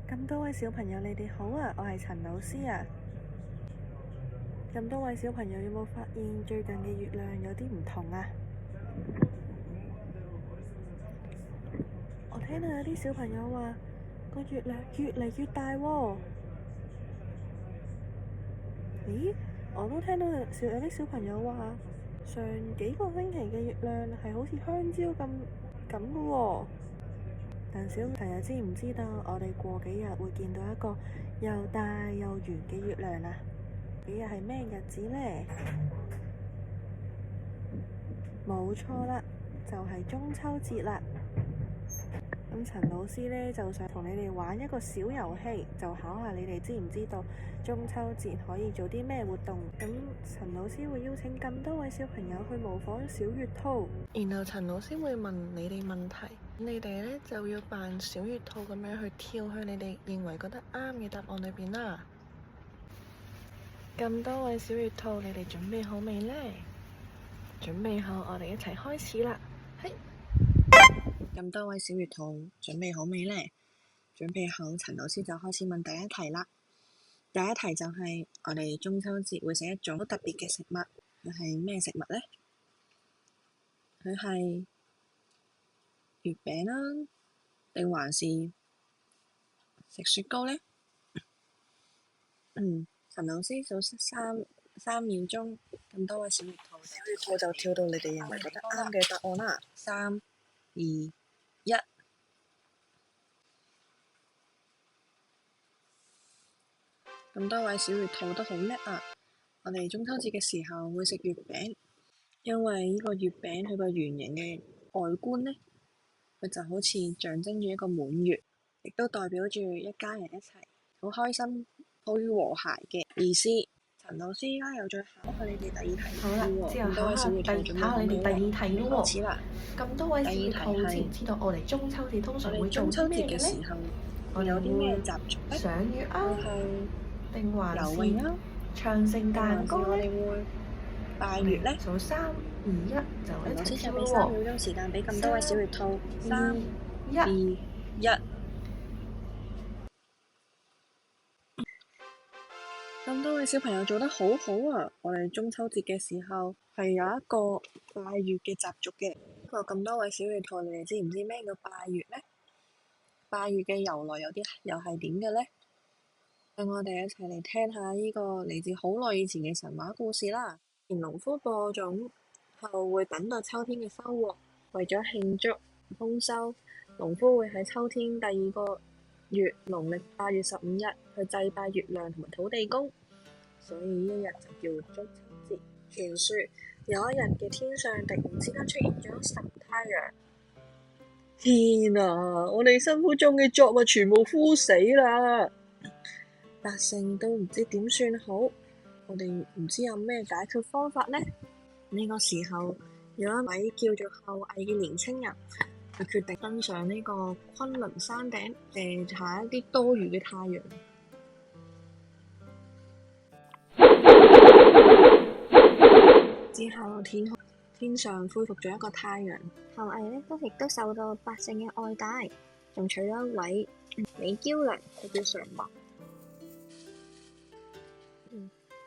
咁多位小朋友，你哋好啊！我係陳老師啊。咁多位小朋友有冇發現最近嘅月亮有啲唔同啊？我聽到有啲小朋友話個月亮越嚟越大喎。咦？我都聽到有啲小朋友話上幾個星期嘅月亮係好似香蕉咁嘅喎。但小朋友知唔知道我哋過幾日會見到一個又大又圓嘅月亮啊？幾日係咩日子呢？冇錯啦，就係中秋節啦。咁陳老師呢，就想同你哋玩一個小遊戲，就考下你哋知唔知道中秋節可以做啲咩活動。咁陳老師會邀請咁多位小朋友去模仿小月兔，然後陳老師會問你哋問題，你哋呢就要扮小月兔咁樣去跳去你哋認為覺得啱嘅答案裏邊啦。咁多位小月兔，你哋準備好未呢？準備好，我哋一齊開始啦！嘿，咁多位小月兔準備好未呢？準備好，陳老師就開始問第一題啦。第一題就係我哋中秋節會食一種好特別嘅食物，佢係咩食物呢？佢係月餅啦，定還是食雪糕呢？陳老師數三秒鐘，咁多位小月兔就跳到你哋認為覺得啱嘅答案啦。3、2、1。咁多位小月兔都好叻啊！我哋中秋節嘅時候會食月餅，因為呢個月餅佢個圓形嘅外觀呢，佢就好似象徵住一個滿月，亦都代表住一家人一齊好開心、好和諧嘅意思。陳老師而家又再考下你哋第二題。好啦，之後考下你哋第二題咯喎。開始啦！咁多位小月兔知唔知道我哋中秋節通常會做啲咩嘅呢？我哋有啲咩習俗呢？賞月啊，定還是游泳啊，唱聖誕歌呢？我哋會拜月呢？數3、2、1就一齊跳咯喎。3秒鐘時間俾咁多位小月兔。3、2、1。咁多位小朋友做得好好啊！我哋中秋節嘅時候係有一個拜月嘅習俗嘅。不過咁多位小月兔，你哋知唔知咩叫拜月呢？拜月嘅由來又係點嘅呢？等我哋一齊嚟聽下呢個嚟自好耐以前嘅神話故事啦。農夫播種後會等待秋天嘅收穫，為咗慶祝豐收，農夫會喺秋天第2個月農曆8月15日去祭拜月亮同埋土地公，所以呢一日就叫中秋節。傳說有一日嘅天上突然之間出現咗10太陽，天啊！我哋辛苦種嘅作物全部枯死啦，百姓都唔知點算好，我哋唔知有咩解決方法呢？呢個時候有一位叫做后羿嘅年輕人，佢決定登上呢個崑崙山頂，射下一啲多餘嘅太陽。之後天上恢復咗一個太陽，后羿呢亦都受到百姓嘅愛戴，仲娶咗一位美嬌娘，佢叫嫦娥。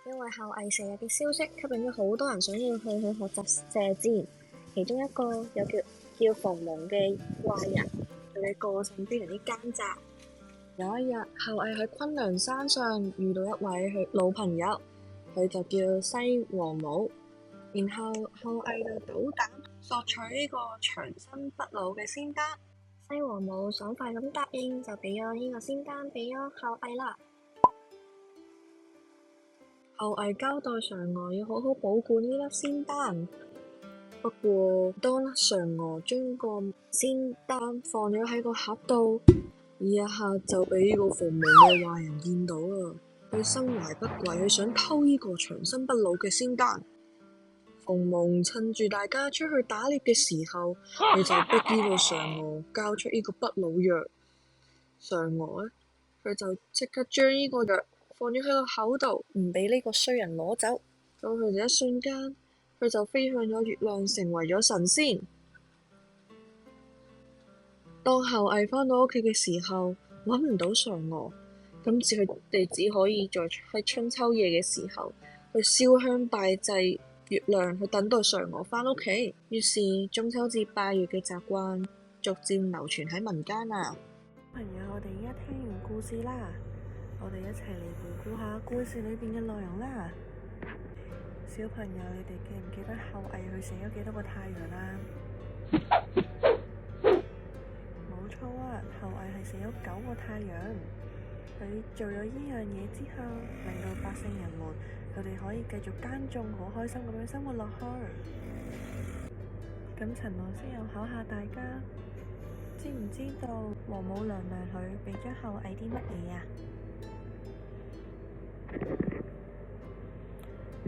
因為后羿射日嘅消息吸引咗好多人想要去學習射箭，其中一個有叫逢蒙嘅壞人，佢嘅個性非常之奸詐。有一日，后羿喺崑崙山上遇到一位佢老朋友，佢就叫西王母。然後后羿就鬥膽索取呢個長生不老嘅仙丹。西王母爽快咁答應，就俾咗呢個仙丹俾咗后羿啦。后羿交代嫦娥要好好保管呢粒仙丹。不過當嫦娥將個仙丹放咗喺個盒度，一下就俾呢個逢蒙嘅壞人見到啦。佢心懷不軌，佢想偷呢個長生不老嘅仙丹。逢蒙趁住大家出去打獵嘅時候，佢就逼呢個嫦娥交出呢個不老藥。嫦娥呢，佢就即刻將呢個藥放咗喺個口度，唔俾呢個衰人攞走。到佢哋一瞬間，佢就飛向咗月亮，成為咗神仙。當后羿返到屋企嘅時候，揾唔到嫦娥，今次佢哋只可以在喺春秋夜嘅時候去燒香拜祭月亮，去等待嫦娥返屋企。於是中秋節拜月嘅習慣逐漸流傳喺民間啦。朋友，我哋而家聽完故事啦，我哋一齊嚟回顧下故事裏邊嘅內容啦。小朋友，你哋記唔記得后羿佢死咗幾多個太陽啊？冇錯啊，后羿係死咗9個太陽。佢做咗呢樣嘢之後，令到百姓人們佢哋可以繼續耕種，好開心咁樣生活落去。咁陳老師又考下大家，知唔知道王母娘娘佢俾咗后羿啲乜嘢啊？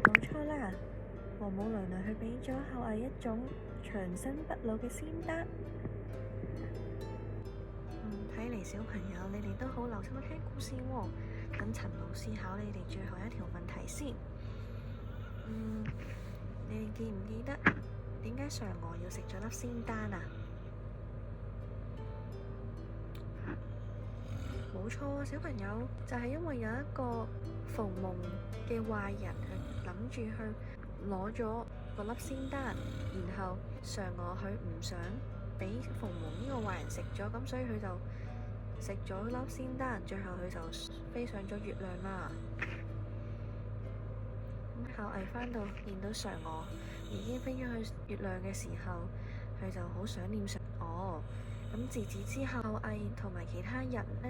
冇錯啦，王母娘娘佢俾咗后羿一種長生不老嘅仙丹。睇嚟小朋友你哋都好留心去聽故事喎。等陳老師考你哋最後一條問題先。你哋記唔記得點解嫦娥要食咗粒仙丹啊？冇錯啊，小朋友，就係因為有一個逢蒙嘅壞人，佢諗住去攞咗嗰粒仙丹，然後嫦娥佢唔想俾逢蒙呢個壞人食咗，咁所以佢就食咗粒仙丹，最後佢就飛上咗月亮啦。咁后羿返到見到嫦娥已經飛咗去月亮嘅時候，佢就好想念嫦娥。咁自此之後，后羿同埋其他人呢，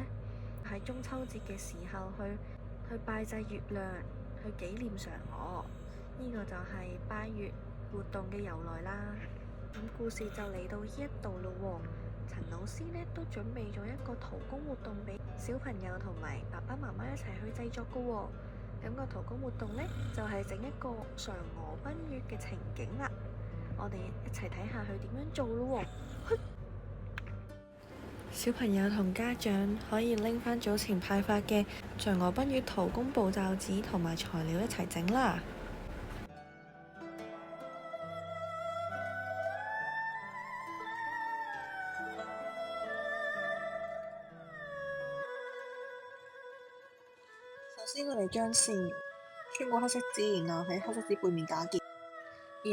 喺中秋節嘅時候去拜祭月亮，去紀念嫦娥。呢個就係拜月活動嘅由來啦。咁故事就嚟到呢一度咯喎。陳老師呢都準備咗一個陶工活動俾小朋友同埋爸爸媽媽一齊去製作噶喎。咁個陶工活動呢，就係整一個嫦娥奔月嘅情景啦。我哋一齊睇下佢點樣做咯喎。小朋友同家長可以拎返早前派發嘅嫦娥奔月陶工步驟紙同埋材料一齊整啦。首先我哋將線穿過黑色紙，然後喺黑色紙背面打結，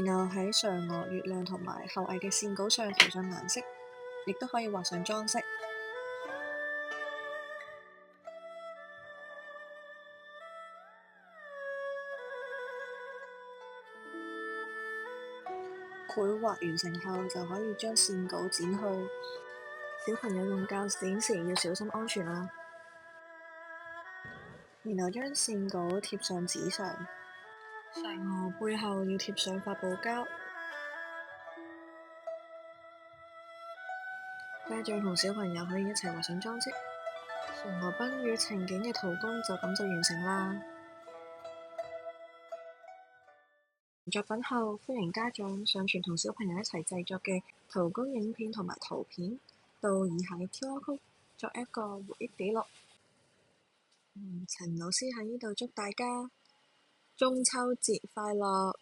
然後喺嫦娥、月亮同埋后羿嘅線稿上塗上顏色，亦都可以畫上裝飾。繪畫完成後就可以將線稿剪去。小朋友用鉸剪時要小心安全啦。然後將線稿貼上紙上，嫦娥背後要貼上發泡膠。家長同小朋友可以一齊畫上裝飾。嫦娥奔月情景嘅陶工就咁就完成啦。作品後，歡迎家長上傳同小朋友一齊製作嘅陶工影片同埋圖片到以下嘅 QR code 作一個回憶記錄。陳老師喺呢度祝大家中秋節快樂！